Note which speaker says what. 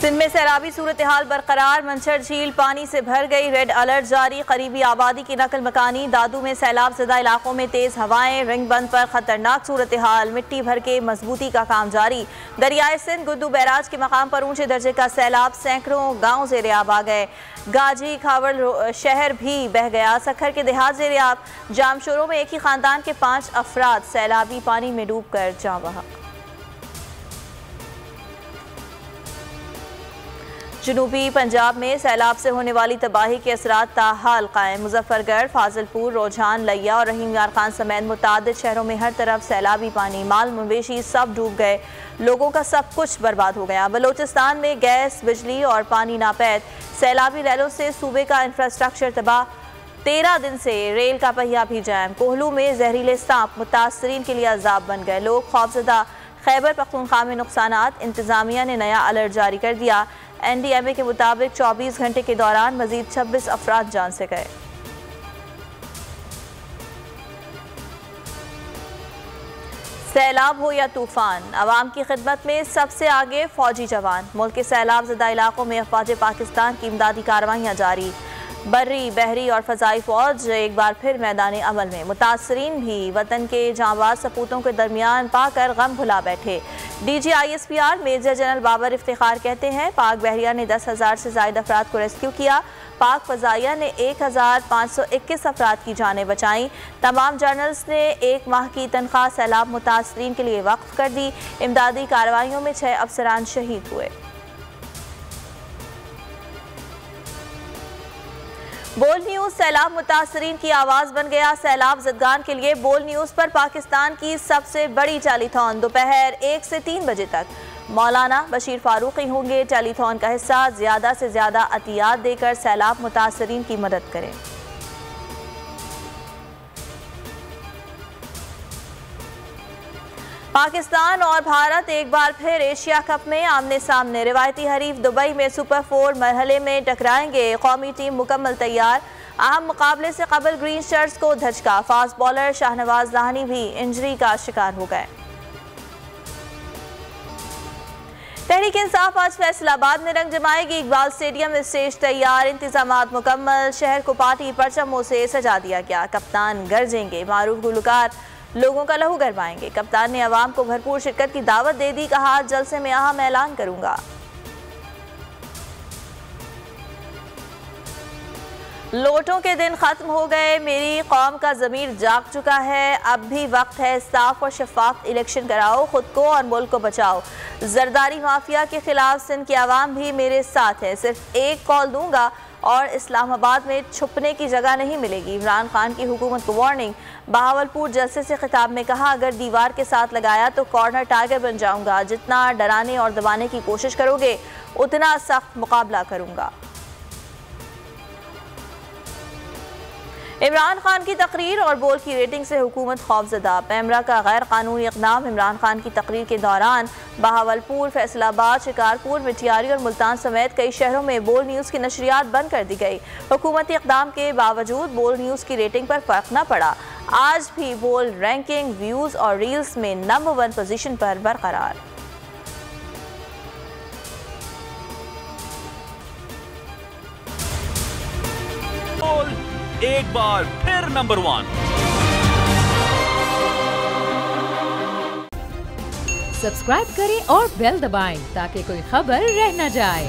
Speaker 1: सिंध में सैलाबी सूरत हाल बरकरार, मंछर झील पानी से भर गई, रेड अलर्ट जारी, करीबी आबादी की नकल मकानी। दादू में सैलाब ज़दा इलाकों में तेज हवाएं, रिंग बंद पर खतरनाक सूरत हाल, मिट्टी भर के मजबूती का काम जारी। दरियाए सिंध गुद्दू बैराज के मकाम पर ऊंचे दर्जे का सैलाब, सैकड़ों गाँव ज़ेर-ए-आब आ गए। गाजी खावर शहर भी बह गया, सखर के देहात ज़ेर-ए-आब। जामशोरों में एक ही खानदान के 5 अफराद सैलाबी पानी में डूब कर जाँ बहक। जनूबी पंजाब में सैलाब से होने वाली तबाही के असरात ताहाल कायम। मुजफ्फरगढ़, फाजिलपुर, रोजान, लिया और रहीम यार खान समेत मुतादिद शहरों में हर तरफ सैलाबी पानी, माल मवेशी सब डूब गए, लोगों का सब कुछ बर्बाद हो गया। बलोचिस्तान में गैस, बिजली और पानी नापैद, सैलाबी रैलों से सूबे का इंफ्रास्ट्रक्चर तबाह। 13 दिन से रेल का पहिया भी जैम। कोहलू में जहरीले सांप मुतासरीन के लिए अजाब बन गए, लोग खौफजदा। खैबर पख्तूनख्वा में नुकसानात, इंतजामिया ने नया अलर्ट जारी कर दिया। NDMA के मुताबिक 24 घंटे के दौरान मजीद 26 अफराद जान से गए। सैलाब हो या तूफान, अवाम की खिदमत में सबसे आगे फौजी जवान। मुल्क के सैलाब ज़दा इलाकों में अफवाज पाकिस्तान की इमदादी कार्रवाइयाँ जारी। बर्री, बहरी और फ़ज़ाई फ़ौज एक बार फिर मैदान अमल में। मुतासरीन भी वतन के जांबाज सपूतों के दरमियान पाकर गम भुला बैठे। DG ISPR major general Babar Iftikhar कहते हैं, पाक बहरिया ने 10,000 से ज़ायद अफराद को रेस्क्यू किया। पाक फ़ज़ाइया ने 1,521 अफराद की जानें बचाईं। तमाम जर्नल्स ने 1 माह की तनख्वाह सैलाब मुतासरीन के लिए वक्फ कर दी। इमदादी कार्रवाइयों में 6 अफसरान शहीद हुए। बोल न्यूज़ सैलाब मुतासरीन की आवाज़ बन गया। सैलाब ज़दगान के लिए बोल न्यूज़ पर पाकिस्तान की सबसे बड़ी टेलीथॉन दोपहर 1 से 3 बजे तक। मौलाना बशीर फारूकी होंगे टेलीथॉन का हिस्सा। ज़्यादा से ज़्यादा अतियात देकर सैलाब मुतासरीन की मदद करें। पाकिस्तान और भारत एक बार फिर एशिया कप में आमने सामने। रिवायती हरीफ दुबई में सुपर 4 मरहले में टकराएंगे। कौमी टीम मुकम्मल तैयार। अहम मुकाबले से कबल ग्रीन शर्ट्स को धचका। फास्ट बॉलर शाहनवाज लाहनी भी इंजरी का शिकार हो गए। तहरीक इंसाफ आज फैसलाबाद में रंग जमाएगी। इकबाल स्टेडियम में स्टेज तैयार, इंतजामात मुकम्मल। शहर को पार्टी परचमों से सजा दिया गया। कप्तान गरजेंगे, मारूफ गुलकार लोगों का लहू गरमाएंगे। कप्तान ने अवाम को भरपूर शिरकत की दावत दे दी, कहा जलसे में अहम ऐलान करूंगा। लोटों के दिन खत्म हो गए, मेरी कौम का ज़मीर जाग चुका है। अब भी वक्त है, साफ और शफाफ इलेक्शन कराओ, खुद को और मुल्क को बचाओ। जरदारी माफिया के खिलाफ सिंध की आवाम भी मेरे साथ है। सिर्फ एक कॉल दूंगा और इस्लामाबाद में छुपने की जगह नहीं मिलेगी। इमरान खान की हुकूमत को वार्निंग। बहावलपुर जलसे से खिताब में कहा, अगर दीवार के साथ लगाया तो कॉर्नर टाइगर बन जाऊंगा। जितना डराने और दबाने की कोशिश करोगे उतना सख्त मुकाबला करूंगा। इमरान खान की तकरीर और बोल की रेटिंग से हुकूमत खौफजदा। पैमरा का गैर कानूनी इक़दाम। इमरान खान की तकरीर के दौरान बहावलपुर, फैसलाबाद, शिकारपुर, मिटियारी और मुल्तान समेत कई शहरों में बोल न्यूज़ की नशरियात बंद कर दी गई। हुकूमती इक़दाम के बावजूद बोल न्यूज़ की रेटिंग पर फ़र्क न पड़ा। आज भी बोल रैंकिंग, व्यूज़ और रील्स में नंबर 1 पोजीशन पर बरकरार।
Speaker 2: एक बार फिर नंबर 1।
Speaker 3: सब्सक्राइब करें और बेल दबाएं ताकि कोई खबर रह न जाए।